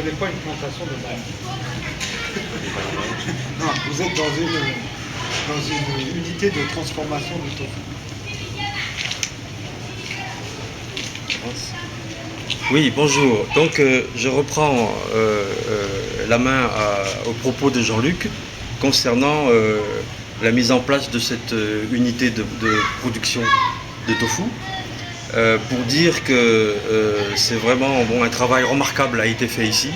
ce n'est pas une plantation de banane. Non, vous êtes dans une unité de transformation du tofu. Oui, bonjour. Donc, je reprends la main au propos de Jean-Luc concernant la mise en place de cette unité de production de tofu. Pour dire que c'est vraiment un travail remarquable a été fait ici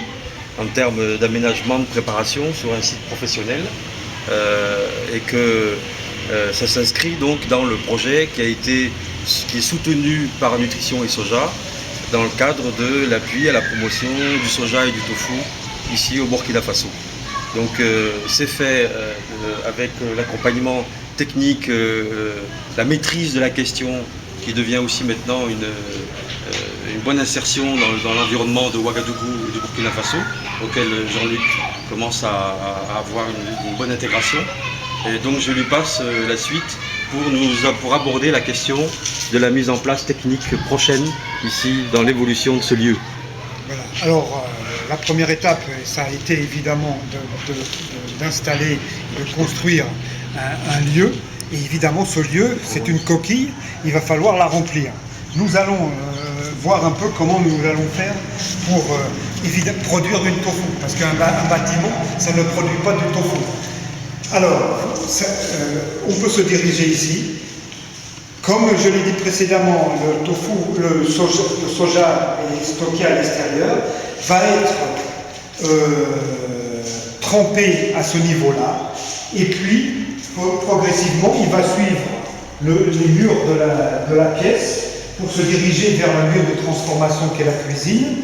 en termes d'aménagement, de préparation sur un site professionnel et que ça s'inscrit donc dans le projet qui est soutenu par Nutrition et Soja dans le cadre de l'appui à la promotion du soja et du tofu ici au Burkina Faso. Donc c'est fait avec l'accompagnement technique, la maîtrise de la question qui devient aussi maintenant une bonne insertion dans l'environnement de Ouagadougou et de Burkina Faso, auquel Jean-Luc commence à avoir une bonne intégration. Et donc je lui passe la suite pour aborder la question de la mise en place technique prochaine ici dans l'évolution de ce lieu. Voilà. Alors la première étape, ça a été évidemment d'installer, de construire un lieu. Et évidemment, ce lieu, c'est une coquille, il va falloir la remplir. Nous allons voir un peu comment nous allons faire pour produire une tofu, parce qu'un bâtiment, ça ne produit pas du tofu. Alors, on peut se diriger ici. Comme je l'ai dit précédemment, le tofu, le soja est stocké à l'extérieur, va être trempé à ce niveau-là, et puis progressivement, il va suivre les murs de la pièce pour se diriger vers le lieu de transformation qu'est la cuisine,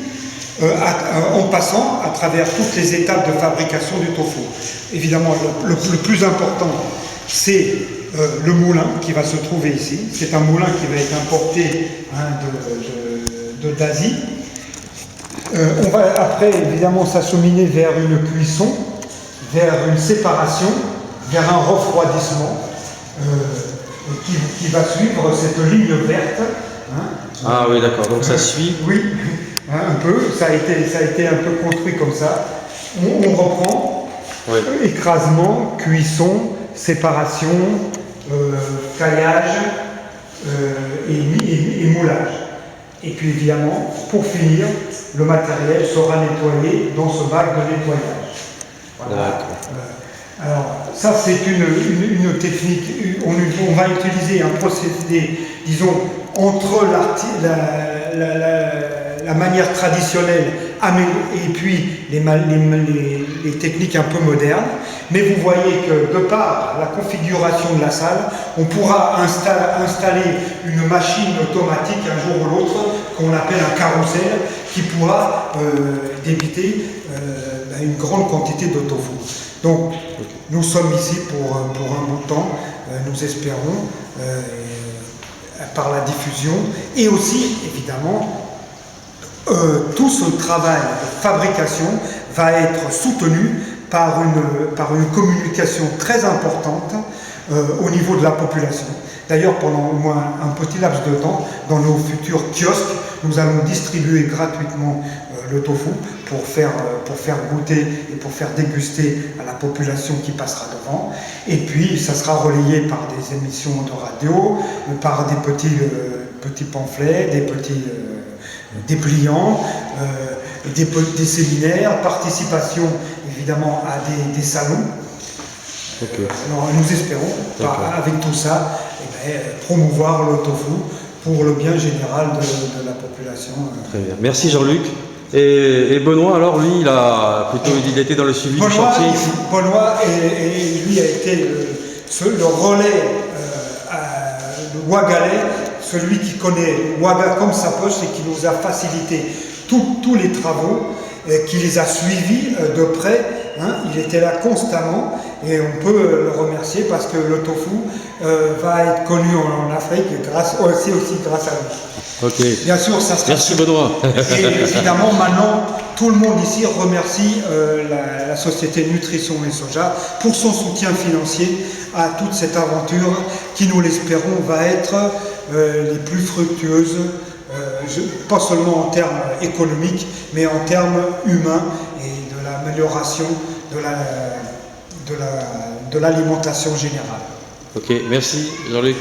en passant à travers toutes les étapes de fabrication du tofu. Évidemment, le plus important, c'est le moulin qui va se trouver ici. C'est un moulin qui va être importé d'Asie. On va après, évidemment, s'acheminer vers une cuisson, vers une séparation, vers un refroidissement qui va suivre cette ligne verte. Ah oui, d'accord, donc ça suit. Oui, un peu, ça a été un peu construit comme ça. On reprend, oui. Écrasement, cuisson, séparation, caillage et moulage. Et puis évidemment, pour finir, le matériel sera nettoyé dans ce bac de nettoyage. Voilà. Alors, ça c'est une technique, on va utiliser un procédé, disons, entre la manière traditionnelle et puis les techniques un peu modernes. Mais vous voyez que de par la configuration de la salle, on pourra installer une machine automatique un jour ou l'autre, qu'on appelle un carrousel, qui pourra débiter une grande quantité de tofu. Donc, nous sommes ici pour un bout de temps, nous espérons, par la diffusion, et aussi, évidemment, tout ce travail de fabrication va être soutenu par une communication très importante au niveau de la population. D'ailleurs, pendant au moins un petit laps de temps, dans nos futurs kiosques, nous allons distribuer gratuitement le tofu pour faire goûter et pour faire déguster à la population qui passera devant. Et puis, ça sera relayé par des émissions de radio, par des petits pamphlets, des petits dépliants, des séminaires, participation évidemment à des salons. Okay. Alors, nous espérons, avec tout ça, promouvoir le tofu pour le bien général de la population. Très bien. Merci Jean-Luc. Et Benoît, alors lui, il était dans le suivi du chantier. Benoît, lui a été le relais de Ouagalais, celui qui connaît Ouaga comme sa poche et qui nous a facilité tous les travaux, qui les a suivis de près. Il était là constamment et on peut le remercier parce que le tofu va être connu en Afrique aussi grâce à lui. Ok. Bien sûr, ça sera. Merci Benoît. Et évidemment, maintenant, tout le monde ici remercie la société Nutrition et Soja pour son soutien financier à toute cette aventure qui, nous l'espérons, va être les plus fructueuses pas seulement en termes économiques, mais en termes humains et de l'amélioration de l'alimentation générale. Ok, merci Jean-Luc.